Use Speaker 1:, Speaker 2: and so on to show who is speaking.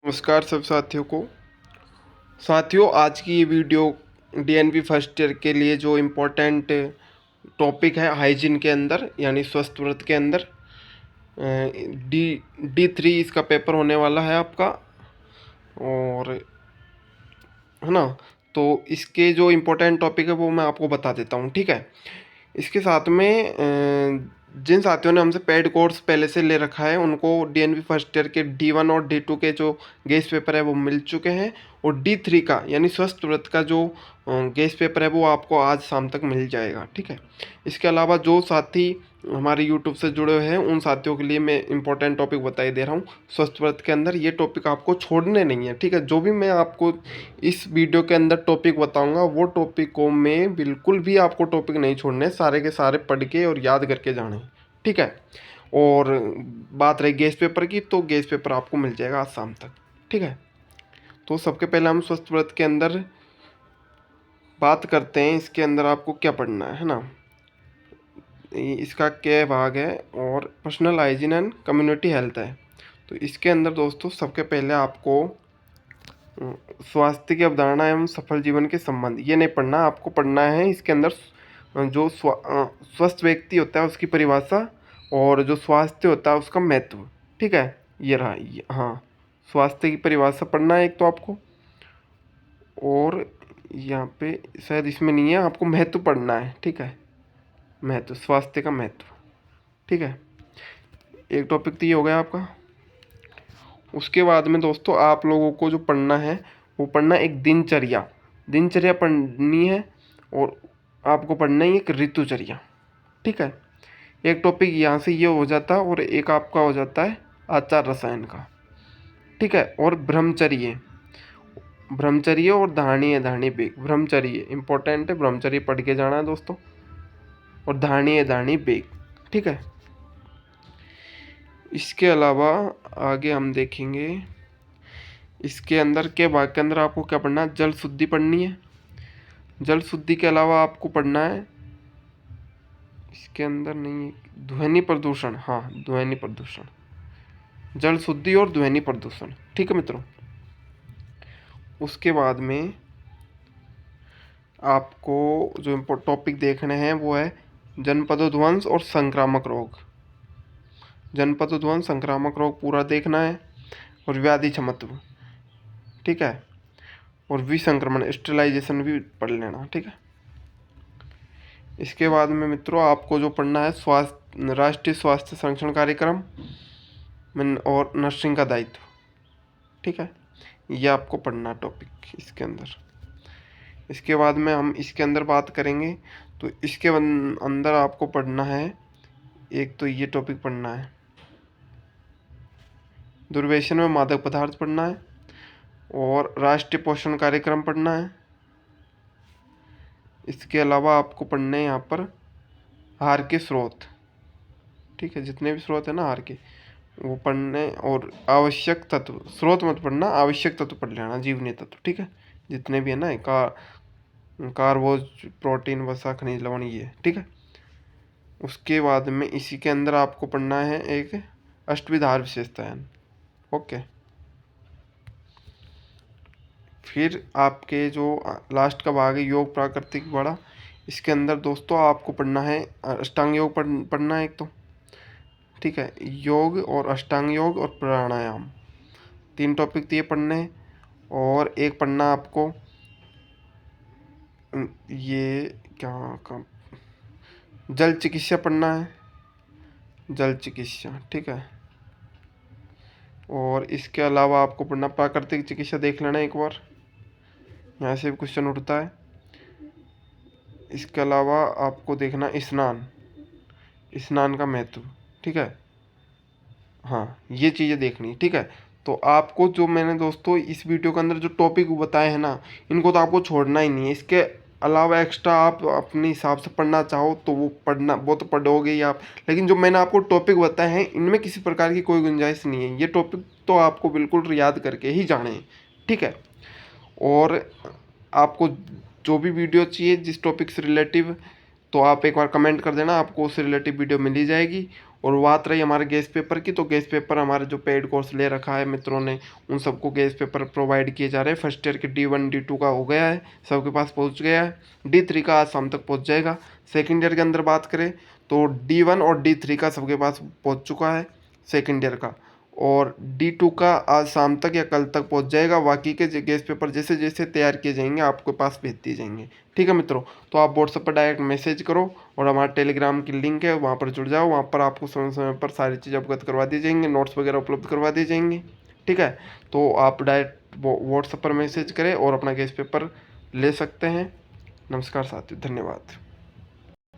Speaker 1: नमस्कार सब साथियों, आज की ये वीडियो डीएनपी फर्स्ट ईयर के लिए जो इम्पोर्टेंट टॉपिक है हाइजीन के अंदर यानी स्वस्थ व्रत के अंदर डी डी3 इसका पेपर होने वाला है आपका। और है ना, तो इसके जो इम्पोर्टेंट टॉपिक है वो मैं आपको बता देता हूँ, ठीक है। इसके साथ में जिन साथियों ने हमसे पेड कोर्स पहले से ले रखा है उनको डीएनपी फर्स्ट ईयर के D1 और D2 के जो गेस्ट पेपर है वो मिल चुके हैं, और D3 का यानी स्वस्थ व्रत का जो गेस्ट पेपर है वो आपको आज शाम तक मिल जाएगा, ठीक है। इसके अलावा जो साथी हमारे यूट्यूब से जुड़े हुए हैं उन साथियों के लिए मैं इंपॉर्टेंट टॉपिक बताई दे रहा हूँ। स्वस्थ व्रत के अंदर ये टॉपिक आपको छोड़ने नहीं है, ठीक है। जो भी मैं आपको इस वीडियो के अंदर टॉपिक बताऊंगा वो टॉपिक को मैं बिल्कुल भी आपको टॉपिक नहीं छोड़ने, सारे के सारे पढ़ के और याद करके जाने, ठीक है। और बात रही गेस्ट पेपर की, तो गेस्ट पेपर आपको मिल जाएगा आज शाम तक, ठीक है। तो सबके पहले हम स्वस्थ व्रत के अंदर बात करते हैं। इसके अंदर आपको क्या पढ़ना है ना, इसका क्या भाग है, और personal hygiene and community health है। तो इसके अंदर दोस्तों सबके पहले आपको स्वास्थ्य की अवधारणा एवं सफल जीवन के संबंध ये नहीं पढ़ना, आपको पढ़ना है इसके अंदर जो स्वस्थ व्यक्ति होता है उसकी परिभाषा, और जो स्वास्थ्य होता है उसका महत्व, ठीक है। ये रहा ये, हाँ, स्वास्थ्य की परिभाषा पढ़ना है एक तो आपको, और यहाँ पे शायद इसमें नहीं है, आपको महत्व पढ़ना है, ठीक है। महत्व, स्वास्थ्य का महत्व, ठीक है। एक टॉपिक तो ये हो गया आपका। उसके बाद में दोस्तों आप लोगों को जो पढ़ना है वो पढ़ना एक दिनचर्या पढ़नी है, और आपको पढ़ना है एक ऋतुचर्या, ठीक है। एक टॉपिक यहाँ से ये हो जाता है, और एक आपका हो जाता है आचार रसायन का, ठीक है। और ब्रह्मचर्य और धारणीय बेग। ब्रह्मचर्य इंपॉर्टेंट है, ब्रह्मचर्य पढ़ के जाना है दोस्तों, और धारणीय बेग, ठीक है। इसके अलावा आगे हम देखेंगे इसके अंदर के भाग के अंदर आपको क्या पढ़ना है, जल शुद्धि पढ़नी है। जल शुद्धि के अलावा आपको पढ़ना है इसके अंदर नहीं, ध्वनि प्रदूषण, हाँ ध्वनि प्रदूषण, जल शुद्धि और ध्वनि प्रदूषण, ठीक है मित्रों। उसके बाद में आपको जो टॉपिक देखने हैं वो है जनपदोध्वंस और संक्रामक रोग। जनपदोध्वंस संक्रामक रोग पूरा देखना है, और व्याधि क्षमत्व, ठीक है। और विसंक्रमण स्टेलाइजेशन भी पढ़ लेना, ठीक है। इसके बाद में मित्रों आपको जो पढ़ना है स्वास्थ्य, राष्ट्रीय स्वास्थ्य संरक्षण कार्यक्रम और नर्सिंग का दायित्व, ठीक है। ये आपको पढ़ना टॉपिक इसके अंदर। इसके बाद में हम इसके अंदर बात करेंगे, तो इसके अंदर आपको पढ़ना है एक तो ये टॉपिक पढ़ना है, दुर्व्यसन में मादक पदार्थ पढ़ना है, और राष्ट्रीय पोषण कार्यक्रम पढ़ना है। इसके अलावा आपको पढ़ने हैं यहाँ पर आहार के स्रोत, ठीक है। जितने भी स्रोत है ना आहार के वो पढ़ने, और आवश्यक तत्व, स्रोत मत पढ़ना, आवश्यक तत्व पढ़ लेना, जीवनीय तत्व, ठीक है। जितने भी है ना कार्बोज, प्रोटीन, वसा, खनिज, लवण, ये, ठीक है। उसके बाद में इसी के अंदर आपको पढ़ना है एक अष्टविधार विशेषताएं, ओके। फिर आपके जो लास्ट का भाग है योग प्राकृतिक बड़ा, इसके अंदर दोस्तों आपको पढ़ना है अष्टांग योग पढ़ना है एक तो, ठीक है। योग और अष्टांग योग और प्राणायाम, 3 टॉपिक तो ये पढ़ने हैं। और एक पढ़ना आपको ये क्या का जल चिकित्सा पढ़ना है, जल चिकित्सा, ठीक है। और इसके अलावा आपको पढ़ना प्राकृतिक चिकित्सा, देख लेना एक बार, यहाँ से भी क्वेश्चन उठता है। इसके अलावा आपको देखना स्नान का महत्व, ठीक है। हाँ, ये चीज़ें देखनी, ठीक है। तो आपको जो मैंने दोस्तों इस वीडियो के अंदर जो टॉपिक बताए हैं ना, इनको तो आपको छोड़ना ही नहीं है। इसके अलावा एक्स्ट्रा आप अपने हिसाब से पढ़ना चाहो तो वो तो पढ़ोगे ही आप, लेकिन जो मैंने आपको टॉपिक बताए हैं इनमें किसी प्रकार की कोई गुंजाइश नहीं है। ये टॉपिक तो आपको बिल्कुल याद करके ही जाने हैं, ठीक है। और आपको जो भी वीडियो चाहिए जिस टॉपिक से रिलेटिव, तो आप एक बार कमेंट कर देना, आपको उससे रिलेटिव वीडियो मिल ही जाएगी। और बात रही हमारे गेस्ट पेपर की, तो गेस्ट पेपर हमारे जो पेड कोर्स ले रखा है मित्रों ने, उन सबको गेस्ट पेपर प्रोवाइड किए जा रहे हैं। फर्स्ट ईयर के D1 D2 का हो गया है, सबके पास पहुंच गया है। D3 का आज शाम तक पहुंच जाएगा। सेकेंड ईयर के अंदर बात करें तो D1 और D3 का सबके पास पहुंच चुका है सेकेंड ईयर का, और D2 का आज शाम तक या कल तक पहुंच जाएगा। बाकी के गेस्ट पेपर जैसे जैसे तैयार किए जाएंगे आपके पास भेज दिए जाएंगे। ठीक है मित्रों, तो आप व्हाट्सएप पर डायरेक्ट मैसेज करो और हमारा टेलीग्राम की लिंक है, वहाँ पर जुड़ जाओ। वहाँ पर आपको समय समय पर सारी चीज़ अवगत करवा दी जाएंगी, नोट्स वगैरह उपलब्ध करवा दी जाएंगी। ठीक है, तो आप डायरेक्ट व्हाट्सएप पर मैसेज करें और अपना गेस्ट पेपर ले सकते हैं। नमस्कार साथियों, धन्यवाद।